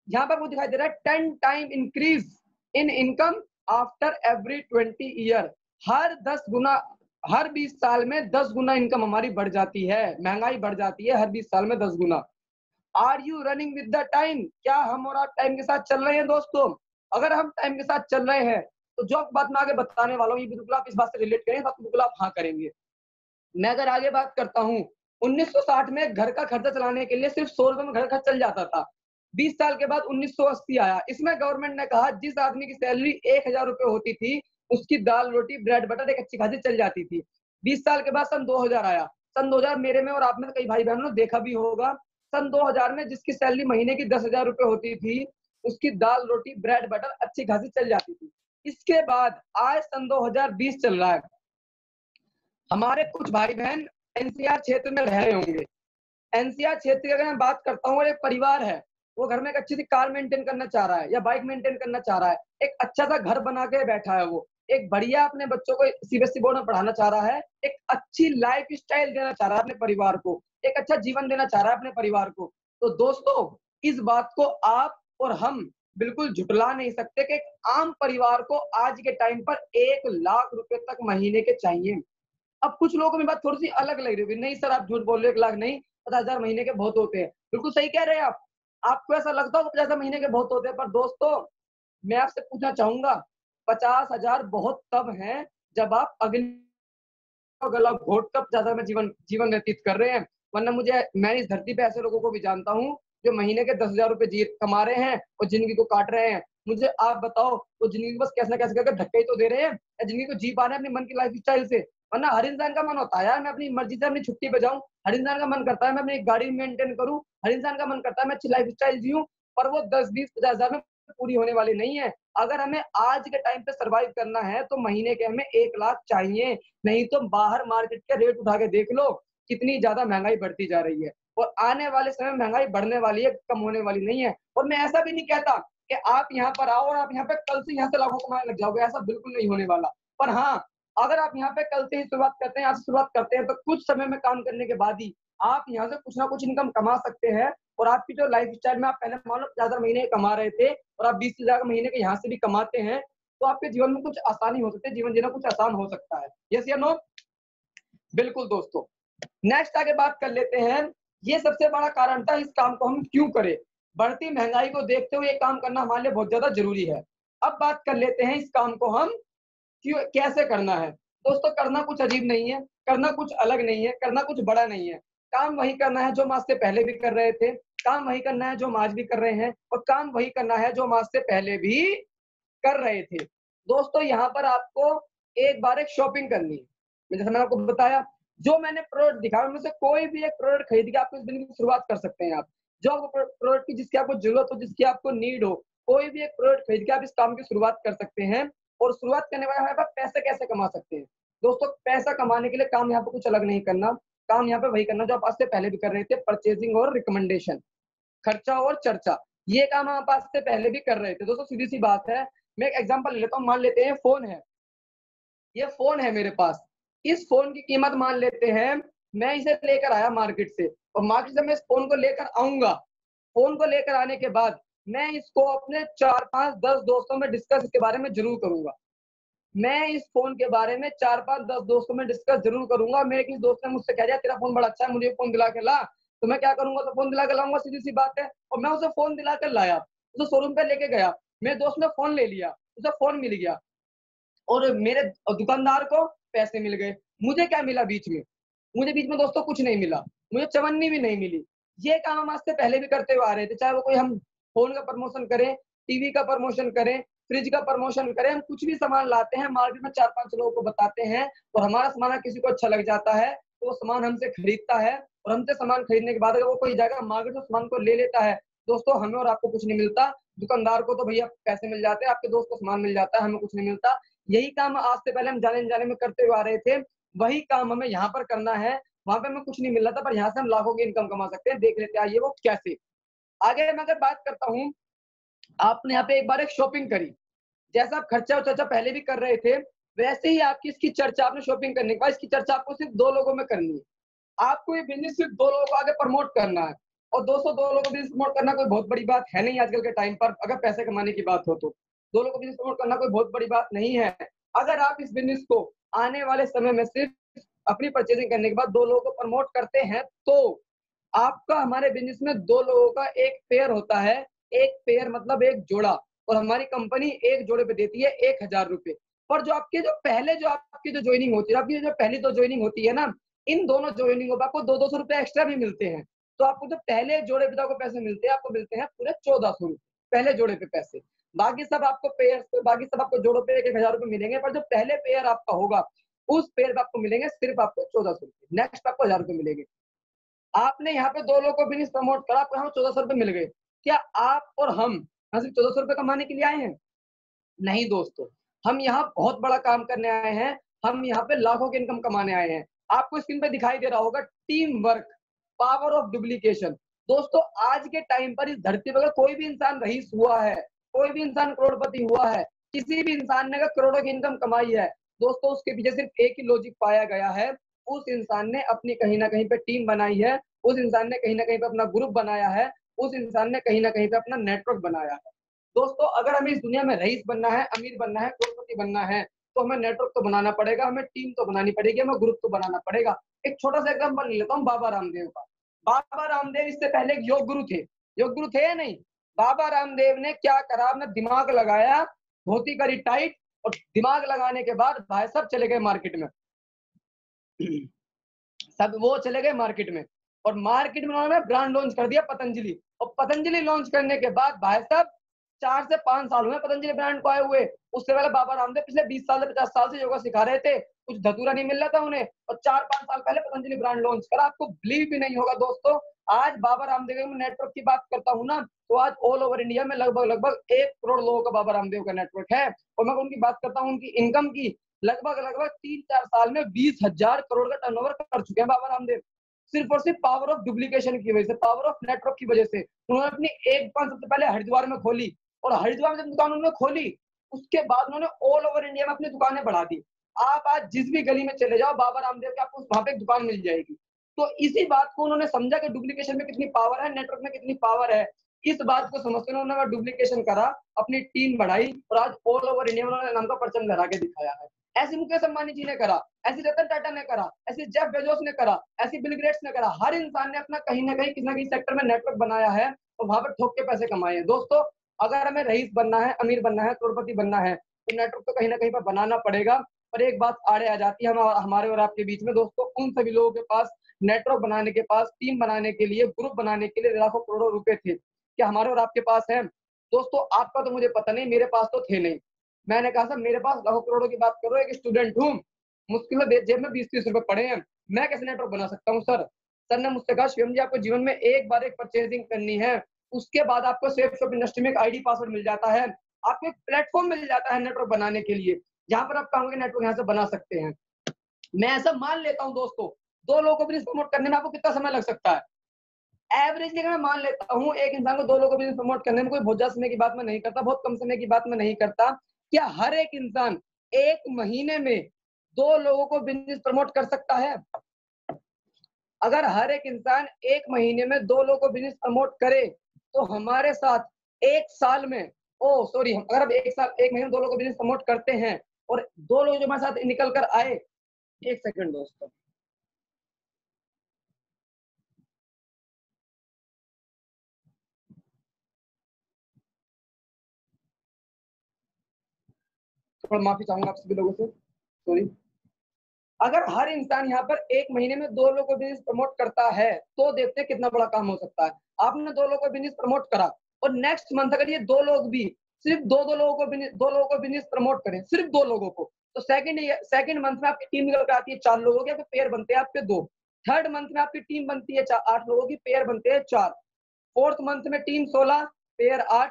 यहाँ पर वो दिखाई दे रहा है 10 time increase in income after every 20 year, हर 10 गुना, हर 20 साल में 10 गुना इनकम हमारी बढ़ जाती है, महंगाई बढ़ जाती है हर 20 साल में 10 गुना। Are you running with the time, क्या हम और आप टाइम के साथ चल रहे हैं दोस्तों। अगर हम टाइम के साथ चल रहे हैं तो जो बात मैं आगे बताने वाला हूँ, ये बिल्कुल आप इस बात से रिलेट करें, बात बिल्कुल आप हाँ करेंगे। मैं अगर आगे बात करता हूँ, 1960 में घर का खर्चा चलाने के लिए सिर्फ 100 रुपए में घर का चल जाता था। 20 साल के बाद 1980 आया, इसमें गवर्नमेंट ने कहा जिस आदमी की सैलरी 1000 रुपए होती थी, उसकी दाल रोटी ब्रेड बटर एक अच्छी खासी चल जाती थी। 20 साल के बाद सन 2000 आया, सन 2000 मेरे में और आप में कई भाई बहनों ने देखा भी होगा, सन 2000 में जिसकी सैलरी महीने की 10,000 रुपए होती थी, उसकी दाल रोटी ब्रेड बटर अच्छी खासी चल जाती थी। इसके बाद आज सन 2020 चल रहा है, हमारे कुछ भाई बहन एनसीआर क्षेत्र में रह रहे होंगे। एनसीआर क्षेत्र की अगर मैं बात करता हूँ, और एक परिवार है, वो घर में एक अच्छी सी कार मेंटेन करना चाह रहा है या बाइक मेंटेन करना चाह रहा है, एक अच्छा सा घर बना के बैठा है, वो एक बढ़िया अपने बच्चों को सीबीएसई बोर्ड में पढ़ाना चाह रहा है, एक अच्छी लाइफ स्टाइल देना चाह रहा है अपने परिवार को, एक अच्छा जीवन देना चाह रहा है अपने परिवार को। तो दोस्तों इस बात को आप और हम बिल्कुल झुटला नहीं सकते कि एक आम परिवार को आज के टाइम पर 1 लाख रुपए तक महीने के चाहिए। अब कुछ लोगों को मेरी बात थोड़ी सी अलग लग रही होगी, नहीं सर आप झूठ बोल रहे हो, 1 लाख नहीं, 50,000 महीने के बहुत होते हैं। बिल्कुल सही कह रहे हैं आप, आपको ऐसा लगता होगा 50,000 महीने के बहुत होते हैं, पर दोस्तों मैं आपसे पूछना चाहूंगा, 50,000 बहुत तब हैं जब आप अगली गला घोट कर 50,000 में जीवन व्यतीत कर रहे हैं। वरना मैं इस धरती पे ऐसे लोगों को भी जानता हूँ जो महीने के 10,000 रुपए कमा रहे हैं और जिंदगी को काट रहे हैं। मुझे आप बताओ, वो जिंदगी को बस कैसे ना कैसे करके धक्के ही तो दे रहे हैं, या जिंदगी को जी पा रहे हैं अपनी मन की लाइफ स्टाइल से। वरना हर इंसान का मन होता है यार मैं अपनी मर्जी से अपनी छुट्टी पे जाऊं, हर इंसान का मन करता है मैं अपनी गाड़ी मेंटेन करूं, हर इंसान का मन करता है मैं अच्छी लाइफ स्टाइल जीऊं, पर वो 10, 20, 50,000 में पूरी होने वाली नहीं है। अगर हमें आज के टाइम पे सर्वाइव करना है तो महीने के हमें 1 लाख चाहिए, नहीं तो बाहर मार्केट के रेट उठा के देख लो कितनी ज्यादा महंगाई बढ़ती जा रही है, और आने वाले समय में महंगाई बढ़ने वाली है, कम होने वाली नहीं है। और मैं ऐसा भी नहीं कहता कि आप यहाँ पर आओ और आप यहाँ पे कल से यहाँ से लाखों कमाने लग जाओगे, ऐसा बिल्कुल नहीं होने वाला। पर हाँ, अगर आप यहाँ पे कल से ही शुरुआत करते हैं, आज से शुरुआत करते हैं, तो कुछ समय में काम करने के बाद ही आप यहाँ से कुछ ना कुछ इनकम कमा सकते हैं। और आपकी जो लाइफ स्टाइल में आप पहले मान लो 50,000 महीने कमा रहे थे और आप 20,000 महीने के यहाँ से भी कमाते हैं, तो आपके जीवन में कुछ आसानी हो सकती है, जीवन जीना कुछ आसान हो सकता है। यस या नो? बिल्कुल दोस्तों। नेक्स्ट आगे बात कर लेते हैं, ये सबसे बड़ा कारण था इस काम को हम क्यों करें। बढ़ती महंगाई को देखते हुए ये काम करना हमारे लिए बहुत ज्यादा जरूरी है। अब बात कर लेते हैं इस काम को हम क्यों, कैसे करना है। दोस्तों करना कुछ अजीब नहीं है, करना कुछ अलग नहीं है, करना कुछ बड़ा नहीं है। काम वही करना है जो हम आज से पहले भी कर रहे थे, काम वही करना है जो हम आज भी कर रहे हैं, और काम वही करना है जो हम आज से पहले भी कर रहे थे। दोस्तों यहाँ पर आपको एक बार एक शॉपिंग करनी है। जैसे मैंने आपको बताया, जो मैंने प्रोडक्ट दिखाया उनमें से कोई भी एक प्रोडक्ट खरीद के आपको इस बिजनेस की शुरुआत कर सकते हैं। आप जो आपको प्रोडक्ट की जिसकी आपको जरूरत हो, जिसकी आपको नीड हो, कोई भी एक प्रोडक्ट खरीद के आप इस काम की शुरुआत कर सकते हैं। और शुरुआत करने वाले हमारे पास पैसे कैसे कमा सकते हैं, दोस्तों पैसा कमाने के लिए काम यहाँ पे कुछ अलग नहीं करना, काम यहाँ पे वही करना जो आप आज से पहले भी कर रहे थे, परचेजिंग और रिकमेंडेशन, खर्चा और चर्चा, ये काम आप आज से पहले भी कर रहे थे। दोस्तों सीधी सी बात है, मैं एक एग्जांपल ले लेता हूँ, मान लेते हैं फोन है, ये फोन है मेरे पास, इस फोन की कीमत मान लेते हैं, मैं इसे लेकर आया मार्केट से, और मार्केट से मैं इस फोन को लेकर आऊंगा, फोन को लेकर आने के बाद मैं इसको अपने 4, 5, 10 दोस्तों में डिस्कस इसके बारे में जरूर करूंगा। मैं इस फोन के बारे में 4, 5, 10 दोस्तों में डिस्कस जरूर करूंगा। मेरे किसी दोस्त ने मुझसे कह दिया तेरा फोन बड़ा अच्छा है, मुझे फोन दिला के ला, तो मैं क्या करूंगा, तो फोन दिला के लाऊंगा, सीधी सी बात है। और मैं उसे फोन दिला कर लाया, उसे शोरूम पे लेके गया, मेरे दोस्त ने फोन ले लिया, उसे फोन मिल गया, और मेरे दुकानदार को पैसे मिल गए। मुझे क्या मिला बीच में? मुझे बीच में दोस्तों कुछ नहीं मिला, मुझे चवन्नी भी नहीं मिली। ये काम हम आज से पहले भी करते हुए आ रहे थे, चाहे वो कोई हम फोन का प्रमोशन करें, टीवी का प्रमोशन करें, फ्रिज का प्रमोशन करें, हम कुछ भी सामान लाते हैं मार्केट में 4-5 लोगों को बताते हैं, और हमारा सामान किसी को अच्छा लग जाता है तो वो सामान हमसे खरीदता है, और हमसे सामान खरीदने के बाद अगर वो कोई जाकर मार्केट से सामान को ले लेता है, दोस्तों हमें और आपको कुछ नहीं मिलता, दुकानदार को तो भैया पैसे मिल जाते हैं, आपके दोस्त को सामान मिल जाता है, हमें कुछ नहीं मिलता। यही काम आज से पहले हम जाने अनजाने में करते हुए आ रहे थे, वही काम हमें यहाँ पर करना है। वहां पे हमें कुछ नहीं मिल रहा था, पर यहाँ से हम लाखों की इनकम कमा सकते हैं। देख लेते हैं आइए वो कैसे। आगे मैं अगर बात करता हूँ, आपने यहाँ पे एक बार एक शॉपिंग करी, जैसा आप खर्चा और चर्चा पहले भी कर रहे थे, वैसे ही आपकी इसकी चर्चा, आपने शॉपिंग करने के बाद इसकी चर्चा आपको सिर्फ 2 लोगों में करनी है। आपको ये बिजनेस सिर्फ 2 लोगों को आगे प्रमोट करना है, और दोस्तों 2 लोगों को बिजनेस प्रमोट करना कोई बहुत बड़ी बात है नहीं आजकल के टाइम पर, अगर पैसे कमाने की बात हो तो 2 लोगों को बिजनेस प्रमोट करना कोई बहुत बड़ी बात नहीं है। अगर आप इस बिजनेस को आने वाले समय में सिर्फ अपनी परचेजिंग करने के बाद 2 लोगों को प्रमोट करते हैं, तो आपका हमारे बिजनेस में 2 लोगों का एक पेयर होता है, एक पेयर मतलब एक जोड़ा, और हमारी कंपनी एक जोड़े पे देती है 1000 रुपए। पर जो आपकी जो ज्वाइनिंग होती है, आपकी जो पहली 2 ज्वाइनिंग होती है ना, इन दोनों ज्वाइनिंगों पे आपको 200 रुपए एक्स्ट्रा भी मिलते हैं। तो आपको जो पहले जोड़े पे आपको पैसे मिलते हैं, आपको मिलते हैं पूरे 1400 रुपए पहले जोड़े पे पैसे। बाकी सब आपको पेयर पे, बाकी सब आपको जोड़ों पे 1000 रुपए मिलेंगे, पर जो पहले पेयर आपका होगा, उस पेयर पे आपको मिलेंगे सिर्फ आपको 1400 रुपए, नेक्स्ट आपको 1000 रुपए मिलेंगे। आपने यहाँ पे 2 लोगों को बिजनेस प्रमोट करा, आपको यहाँ 1400 रुपए मिल गए। क्या आप और हम यहाँ सिर्फ 1400 रुपए कमाने के लिए आए हैं? नहीं दोस्तों, हम यहाँ बहुत बड़ा काम करने आए हैं, हम यहाँ पे लाखों की इनकम कमाने आए हैं। आपको स्क्रीन पे दिखाई दे रहा होगा team work, power of duplication. दोस्तों आज के टाइम पर इस धरती पर कोई भी इंसान रईस हुआ है, कोई भी इंसान करोड़पति हुआ है, किसी भी इंसान ने अगर करोड़ों की इनकम कमाई है, दोस्तों उसके पीछे सिर्फ एक ही लॉजिक पाया गया है, उस इंसान ने अपनी कहीं ना कहीं पे टीम बनाई है, उस इंसान ने कहीं ना कहीं पे अपना ग्रुप बनाया है, उस इंसान ने कहीं ना कहीं पे अपना नेटवर्क बनाया है। दोस्तों अगर हमें इस दुनिया में रईस बनना है, अमीर बनना है, करोड़पति बनना है, तो हमें नेटवर्क तो बनाना पड़ेगा, हमें टीम तो बनानी पड़ेगी, हमें ग्रुप तो बनाना पड़ेगा। एक छोटा सा एग्जांपल ले लेता हूँ बाबा रामदेव का। बाबा रामदेव इससे पहले एक योग गुरु थे, योग गुरु थे या नहीं? बाबा रामदेव ने क्या करा, अपना दिमाग लगाया, धोती करी टाइट, और दिमाग लगाने के बाद भाई साहब चले गए मार्केट में। सब वो चले गए मार्केट में, और मार्केट में उन्होंने ब्रांड लॉन्च कर दिया पतंजलि, और पतंजलि लॉन्च करने के बाद भाई साहब 4 से 5 साल हुए पतंजलि ब्रांड को आए हुए। उससे पहले बाबा रामदेव पिछले 20 साल से 50 साल से योगा सिखा रहे थे, कुछ धतूरा नहीं मिल रहा था उन्हें, और 4-5 साल पहले पतंजलि ब्रांड लॉन्च करा। आपको बिलीव भी नहीं होगा दोस्तों, आज बाबा रामदेव में नेटवर्क की बात करता हूँ ना, तो आज ऑल ओवर इंडिया में लगभग 1 करोड़ लोगों का बाबा रामदेव का नेटवर्क है। और मैं उनकी बात करता हूँ उनकी इनकम की, लगभग 3-4 साल में 20,000 करोड़ का टर्नओवर कर चुके हैं बाबा रामदेव, सिर्फ और सिर्फ पावर ऑफ डुप्लीकेशन की वजह से, पावर ऑफ नेटवर्क की वजह से। उन्होंने अपनी एक दुकान सबसे पहले हरिद्वार में खोली, और हरिद्वार में जब दुकान उन्होंने खोली, उसके बाद उन्होंने ऑल ओवर इंडिया में अपनी दुकानें बढ़ा दी। आप आज जिस भी गली में चले जाओ, बाबा रामदेव की आपको वहां पे एक दुकान मिल जाएगी। तो इसी बात को उन्होंने समझा कि डुप्लीकेशन में कितनी पावर है, नेटवर्क में कितनी पावर है। इस बात को समझते उन्होंने डुप्लीकेशन करा, अपनी टीम बढ़ाई, और आज ऑल ओवर इंडिया में उन्होंने नाम का परचम लहरा के दिखाया है। ऐसे मुकेश अंबानी जी ने करा, ऐसे रतन टाटा ने करा, ऐसे जेफ बेजोस ने करा, ऐसे बिल गेट्स ने करा। हर इंसान ने अपना कहीं ना कहीं किसी ना किसी सेक्टर में नेटवर्क बनाया है, और वहां पर ठोक के पैसे कमाए हैं। दोस्तों अगर हमें रईस बनना है, अमीर बनना है, करोड़पति बनना है, तो नेटवर्क तो कहीं ना कहीं पर बनाना पड़ेगा। पर एक बात आड़े आ जाती है हमारे और आपके बीच में दोस्तों, उन सभी लोगों के पास नेटवर्क बनाने के पास, टीम बनाने के लिए, ग्रुप बनाने के लिए लाखों करोड़ों रुपए थे, क्या हमारे और आपके पास है? दोस्तों आपका तो मुझे पता नहीं, मेरे पास तो थे नहीं। मैंने कहा सर मेरे पास लाखों करोड़ों की बात करो, एक स्टूडेंट हूँ, मुश्किल में जेब में 20-30 रुपए पड़े हैं, मैं कैसे नेटवर्क बना सकता हूँ सर? सर ने मुझसे कहा शिवम जी आपको जीवन में एक बार एक परचेजिंग करनी है, उसके बाद आपको सेफ शॉप इंडस्ट्री में एक आईडी पासवर्ड मिल जाता है, आपको एक प्लेटफॉर्म मिल जाता है नेटवर्क बनाने के लिए, जहां पर आप कहोगे नेटवर्क यहाँ से बना सकते हैं। मैं ऐसा मान लेता हूँ दोस्तों, 2 लोगों को बिजनेस प्रमोट करने में आपको कितना समय लग सकता है? एवरेजली अगर मैं मान लेता हूँ एक इंसान को 2 लोगों को बिजनेस प्रमोट करने में, कोई बहुत ज्यादा समय की बात मैं नहीं करता, बहुत कम समय की बात मैं नहीं करता, क्या हर एक इंसान 1 महीने में 2 लोगों को बिजनेस प्रमोट कर सकता है? अगर हर एक इंसान 1 महीने में 2 लोगों को बिजनेस प्रमोट करे तो हमारे साथ 1 साल में, अगर हम 1 महीने में 2 लोगों को बिजनेस प्रमोट करते हैं और 2 लोग जो हमारे साथ निकल कर आए, 1 सेकंड दोस्तों, थोड़ा माफी चाहूंगा आप सभी लोगों से, सॉरी। अगर हर इंसान यहाँ पर 1 महीने में 2 लोगों को बिजनेस प्रमोट करता है तो देखते हैं कितना बड़ा काम हो सकता है। आपने 2 लोगों को बिजनेस प्रमोट करा और नेक्स्ट मंथ अगर ये 2 लोग भी सिर्फ 2 लोगों को बिजनेस प्रमोट करें, सिर्फ 2 लोगों को, तो सेकंड मंथ में आपकी टीम निकल कर आती है 4 लोगों की, पेयर बनते हैं आपके 2। थर्ड मंथ में आपकी टीम बनती है 8 लोगों की, पेयर बनते हैं 4। फोर्थ मंथ में टीम 16, पेयर 8।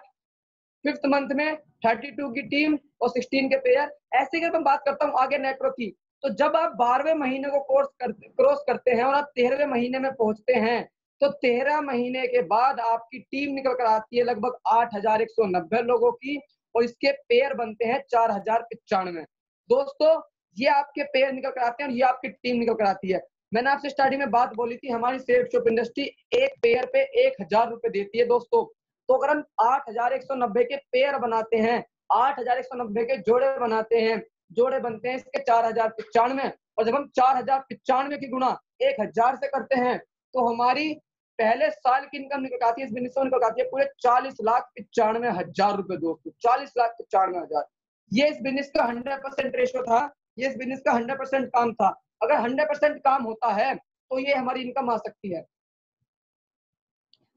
फिफ्थ मंथ में 32 की टीम और 16 के पेयर। ऐसे अगर मैं बात करता हूँ आगे नेटवर्क की, तो जब आप 12वें महीने को क्रॉस करते हैं और आप 13वें महीने में पहुंचते हैं, तो 13 महीने के बाद आपकी टीम निकल कर आती है लगभग 8190 लोगों की और इसके पेयर बनते हैं 4095। दोस्तों ये आपके पेयर निकल कर आते हैं और ये आपकी टीम निकल कर आती है। मैंने आपसे स्टार्टिंग में बात बोली थी, हमारी सेल्फ शॉप इंडस्ट्री एक पेयर पे 1000 रुपए देती है दोस्तों। तो अगर हम 8190 के पेयर बनाते हैं, 8190 के जोड़े बनाते हैं, जोड़े बनते हैं इसके 4095, और जब हम 4095 की गुणा 1000 से करते हैं तो हमारी पहले साल की इनकम निकल आती है, इस बिजनेस में निकल आती है पूरे 40,95,000 रुपए दोस्तों, 40,95,000। ये इस बिजनेस का 100% रेशो था, ये इस बिजनेस का 100% काम था। अगर 100% काम होता है तो ये हमारी इनकम आ सकती है,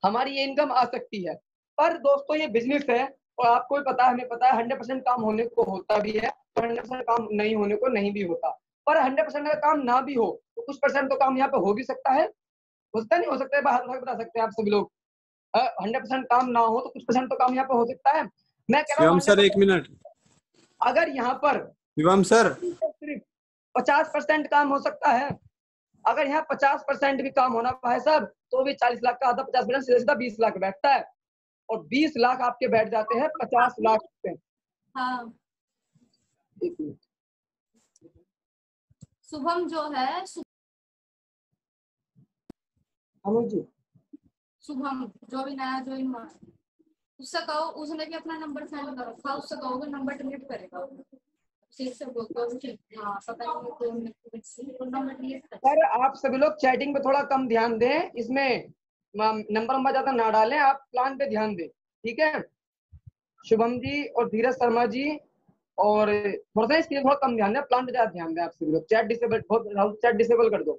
हमारी ये इनकम आ सकती है। पर दोस्तों ये बिजनेस है और आपको भी पता है, हमें पता है 100% काम होने को होता भी है और 100% काम नहीं होने को नहीं भी होता। पर 100% अगर काम ना भी हो तो कुछ परसेंट तो काम यहाँ पे हो भी सकता है, हो सकता नहीं हो सकता है, बाहर बता सकते हैं आप सभी लोग। 100% काम ना हो तो कुछ परसेंट तो काम यहाँ पे हो सकता है। मैं कह रहा शिवम हूँ सर 1 मिनट। अगर यहाँ पर शिवम सर सिर्फ 50% काम हो सकता है, अगर यहाँ 50% भी काम होना भाई साहब, तो भी 40 लाख का आधा 50% सीधा सीधा 20 लाख बैठता है और 20 लाख आपके बैठ जाते हैं 50 लाख पे। हाँ, एक मिनट, शुभम जो है, अनुज जी शुभम जो भी नया ज्वाइन हुआ है, उससे कहो, उसने भी अपना नंबर सेंड कर रखा, उससे कहोगे नंबर डिलीट करेगा वो। ठीक से बोलते हो, हाँ पता नहीं कौन नंबर डिलीट कर। सर आप सभी लोग चैटिंग पे थोड़ा कम ध्यान दें, इसमें नंबर ज्यादा ना डालें, आप प्लान पे ध्यान दें, ठीक है। शुभम जी और धीरज शर्मा जी, और थोड़ा सा इसके लिए थोड़ा कम ध्यान दें, प्लान पे ज्यादा ध्यान दें आप सभी लोग। चैट डिसेबल, बहुत चैट डिसेबल कर दो।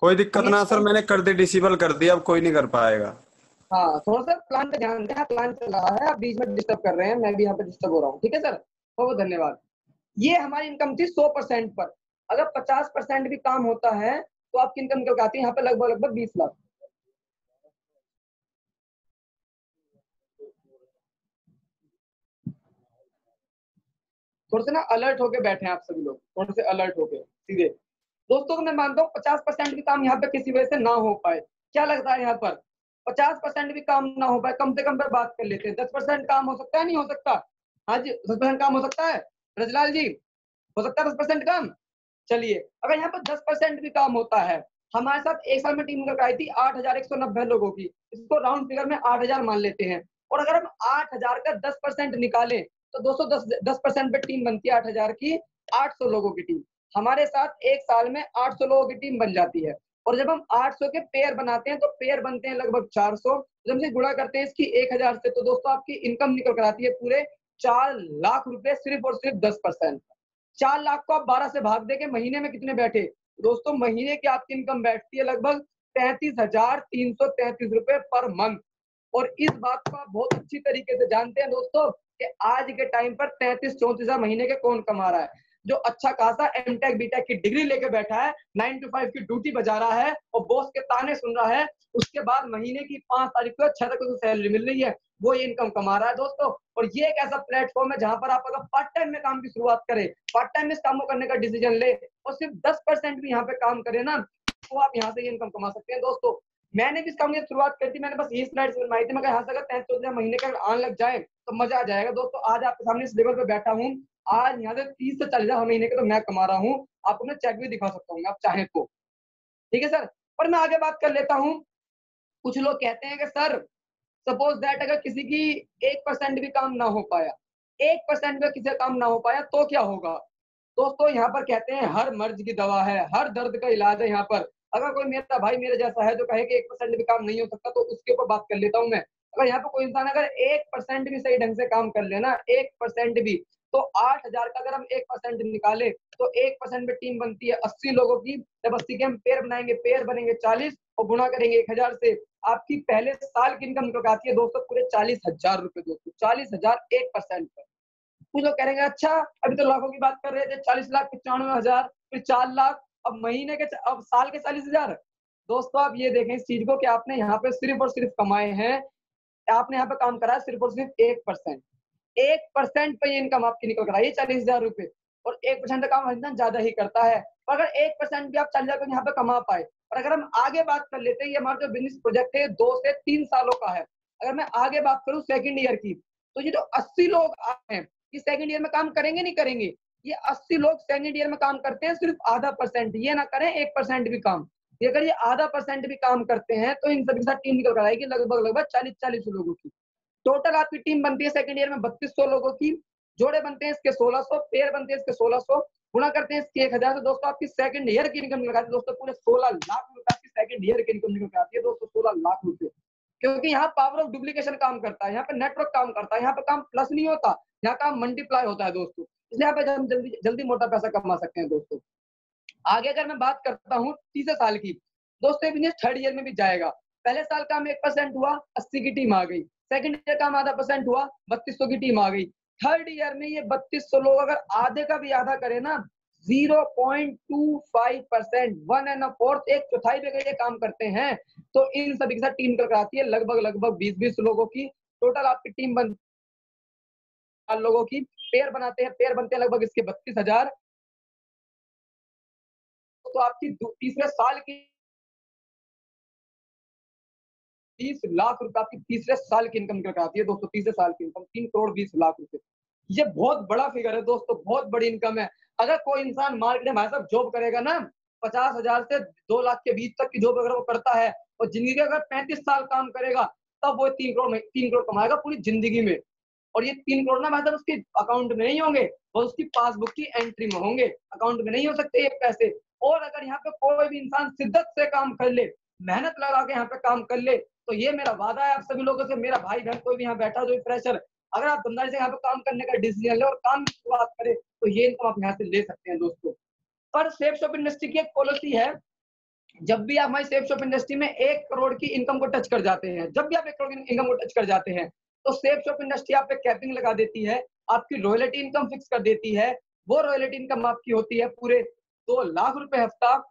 कोई दिक्कत ना सर, मैंने कर दी, डिसेबल कर दिया, अब कोई नहीं कर पाएगा। हाँ थोड़ा सा प्लान पे ध्यान दें, प्लान चल रहा है, आप बीच में डिस्टर्ब कर रहे हैं, मैं भी यहाँ पे डिस्टर्ब हो रहा हूँ, ठीक है सर, बहुत धन्यवाद। ये हमारी इनकम थी 100% पर। अगर 50% भी काम होता है तो आपकी इनकम निकल आती है यहाँ पे लगभग 20 लाख। थोड़े से ना अलर्ट होके बैठे हैं आप सभी लोग, थोड़े से अलर्ट होके सीधे। दोस्तों को मैं मानता हूँ 50% भी काम यहाँ पे किसी वजह से ना हो पाए, क्या लगता है यहाँ पर 50% भी काम ना हो पाए, कम से कम पर बात कर लेते हैं, 10% काम हो सकता है, नहीं हो सकता? हाँ जी 10% काम हो सकता है, रजलाल जी हो सकता है 10% काम। चलिए अगर यहाँ पर 10% भी काम होता है, हमारे साथ एक साल में टीम निकल आई थी 8190 लोगों की, इसको राउंड फिगर में 8000 मान लेते हैं, और अगर हम 8000 का 10% निकालें तो 210% पे टीम बनती है 8000 की, 800 लोगों की टीम हमारे साथ एक साल में 800 लोगों की टीम बन जाती है। और जब हम 800 के पेयर बनाते हैं तो पेयर बनते हैं लगभग 400, जब हम गुणा करते हैं इसकी 1000 से, तो दोस्तों आपकी इनकम निकल कर आती है पूरे 4 लाख रुपए, सिर्फ और सिर्फ 10%। 4 लाख को आप 12 से भाग देंगे, महीने में कितने बैठे दोस्तों? महीने की आपकी इनकम बैठती है लगभग 33,333 रुपए पर मंथ। और इस बात को आप बहुत अच्छी तरीके से जानते हैं दोस्तों कि आज के टाइम पर 33-34 हजार महीने के कौन कमा रहा है। जो अच्छा खासा एमटेक बीटेक की डिग्री लेके बैठा है, 9 to 5 की ड्यूटी बजा रहा है और बॉस के ताने सुन रहा है, उसके बाद महीने की 5 तारीख को 6 तारीख को सैलरी मिल रही है, वो ये इनकम कमा रहा है दोस्तों। और ये एक ऐसा प्लेटफॉर्म है जहां पर आप अगर पार्ट टाइम में काम की शुरुआत करें, पार्ट टाइम में इस काम को करने का डिसीजन ले और सिर्फ 10% भी यहाँ पे काम करे ना, तो आप यहाँ से ये इनकम कमा सकते हैं दोस्तों। मैंने भी इस काम की शुरुआत करी थी, मैंने बस ये स्लाइड्स बनवाई थी, मगर यहाँ से अगर 35 महीने का आने लग जाए तो मजा आ जाएगा दोस्तों। आज आपके सामने इस लेवल पे बैठा हूँ, आज यहाँ से 30 से 40 हजार महीने के तो मैं कमा रहा हूँ, आपको मैं चेक भी दिखा सकता हूँ आप चाहें तो, ठीक है सर। पर मैं आगे बात कर लेता हूँ। कुछ लोग कहते हैं कि सर सपोज दैट अगर किसी की 1% भी काम ना हो पाया, 1% भी किसी का काम ना हो पाया तो क्या होगा दोस्तों। यहाँ पर कहते हैं हर मर्ज की दवा है, हर दर्द का इलाज है। यहाँ पर अगर कोई मेरा भाई मेरे जैसा है जो कहे कि 1% भी काम नहीं हो सकता, तो उसके ऊपर बात कर लेता हूँ मैं। अगर यहाँ पे कोई इंसान अगर 1% भी सही ढंग से काम कर लेना, 1% भी, तो 8,000 का अगर हम 1% निकाले तो 1% में टीम बनती है 80 लोगों की। जब 80 के हम पेयर बनाएंगे, पेयर बनेंगे 40 और गुणा करेंगे 1000 से, आपकी पहले साल की इनकम निकल आती है दोस्तों पूरे 40,000 रुपए दोस्तों। 40,000 1% पर। कुछ लोग कहेंगे अच्छा अभी तो लाखों की बात कर रहे थे, 40,95,000 फिर 4 लाख, अब महीने के अब साल के 40,000। दोस्तों आप ये देखें इस चीज को कि आपने यहाँ पे सिर्फ और सिर्फ कमाए हैं, आपने यहाँ पे काम करा है सिर्फ और सिर्फ 1%। 1% पे ये इनकम आपकी निकल कर आई है 40,000 रुपए। और 1% का काम इंसान ज्यादा ही करता है। तो अगर 1% भी आप 40,000 यहाँ पे कमा पाए, और अगर हम आगे बात कर लेते हैं, ये हमारा जो बिजनेस प्रोजेक्ट है 2 से 3 सालों का है। अगर मैं आगे बात करूं सेकंड ईयर की, तो ये जो 80 लोग आए हैं ये सेकंड ईयर में काम करेंगे नहीं करेंगे। ये 80 लोग सेकंड ईयर में काम करते हैं सिर्फ आधा %, ये ना करें 1% भी काम। अगर ये आधा % भी काम करते हैं तो इन सभी के साथ टीम निकल कर आएगी लगभग 40 लोगों की। टोटल आपकी टीम बनती है सेकंड ईयर में 3200 लोगों की, जोड़े बनते हैं इसके 1600, पेयर बनते हैं इसके 1600, गुणा करते हैं इसके 1000 से दोस्तों आपकी सेकंड ईयर की इनकम निकल आती है दोस्तों पूरे 16 लाख रुपए आपकी सेकंड ईयर की इनकम निकल आती है दोस्तों 16 लाख रुपए। क्योंकि यहाँ पावर ऑफ डुप्लीकेशन काम करता है, यहाँ पे नेटवर्क काम करता है, यहाँ पे काम प्लस नहीं होता, यहाँ काम मल्टीप्लाई होता है दोस्तों। इसलिए यहाँ पे हम जल्दी जल्दी मोटा पैसा कमा सकते हैं दोस्तों। आगे अगर मैं बात करता हूँ तीसरे साल की, दोस्तों बिजनेस थर्ड ईयर में भी जाएगा। पहले साल काम 1% हुआ, 80 की टीम आ गई। सेकंड ईयर काम आधा % हुआ, 3200 की टीम आ गई। थर्ड ईयर में ये 3200 लोग अगर आधे का भी आधा करे ना, 0.25%, 1/4, एक चौथाई पे ये काम करते हैं, तो इन सभी के साथ टीम निकल आती है लगभग 20 लोगों की। टोटल आपकी टीम बन लोगों की, पेयर बनाते हैं, पेयर बनते हैं लगभग इसके 32,000। तो आपकी तीसरे साल की 30 लाख रुपए आपकी तीसरे साल की इनकम निकल आती है दोस्तों। तीसरे साल की इनकम 3 करोड़ 20 लाख रुपए, ये बहुत बड़ा फिगर है दोस्तों, बहुत बड़ी इनकम है। अगर कोई इंसान मार्केट में हमारे साथ जॉब करेगा ना, 50,000 से 2 लाख के बीच तक की जॉब अगर वो करता है और जिंदगी के अगर 35 साल काम करेगा, तब वो 3 करोड़ कमाएगा पूरी जिंदगी में। और ये 3 करोड़ ना मतलब उसके अकाउंट में नहीं होंगे, वो उसकी पासबुक की एंट्री में होंगे, अकाउंट में नहीं हो सकते ये पैसे। और अगर यहाँ पे कोई भी इंसान शिद्दत से काम कर ले, मेहनत लगा के यहाँ पे काम कर ले, तो ये मेरा वादा है आप सभी लोगों से, मेरा भाई बहन कोई भी यहाँ बैठा जो फ्रेशर, अगर आप ईमानदारी से यहाँ पे काम करने का डिसीजन ले और काम की शुरुआत करें, तो ये इनकम आप यहाँ से ले सकते हैं दोस्तों। पर सेफ शॉप इंडस्ट्री की एक पॉलिसी है, जब भी आप हमारी सेफ शॉप इंडस्ट्री में 1 करोड़ की इनकम को टच कर जाते हैं, जब भी आप 1 करोड़ की इनकम को टच कर जाते हैं, तो सेफ शॉप इंडस्ट्री आप पे कैपिंग लगा देती है, आपकी रॉयल्टी इनकम फिक्स कर देती है। वो रॉयल्टी इनकम आपकी होती है पूरे 2 लाख रुपए हफ्ता,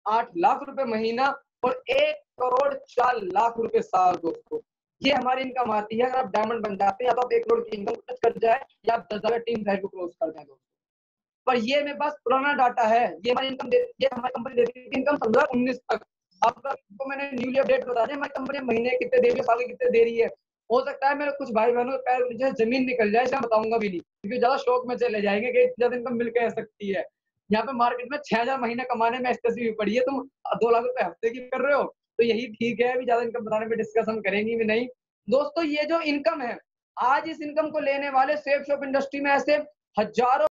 8 लाख रुपए महीना और 1 करोड़ 4 लाख रुपए साल दोस्तों। ये हमारी इनकम आती है अगर आप डायमंड बन जाते हैं, या तो आप 1 करोड़ की इनकम टच कर जाए या आप 10,000 टीम साइड को क्लोज कर दें दोस्तों। पर ये मेरे पास पुराना डाटा है, ये हमारी इनकम ये हमारी कंपनी देती है इनकम 2019 तक। आपको मैंने न्यूली अपडेट बता दिया हमारी कंपनी महीने कितने दे रही है, साल के कितने दे रही है। हो सकता है मेरे कुछ भाई बहनों के पैर नीचे जमीन निकल जाए, मैं बताऊंगा भी नहीं, क्योंकि ज्यादा शौक में चले जाएंगे कि ज्यादा इनकम मिल के सकती है। यहाँ पे मार्केट में 6,000 महीने कमाने में स्टेसी भी पड़ी है, तुम 2 लाख रुपए हफ्ते की कर रहे हो, तो यही ठीक है। अभी ज्यादा इनकम बताने में डिस्कस हम करेंगे भी नहीं दोस्तों। ये जो इनकम है, आज इस इनकम को लेने वाले सेफ शॉप इंडस्ट्री में ऐसे हजारों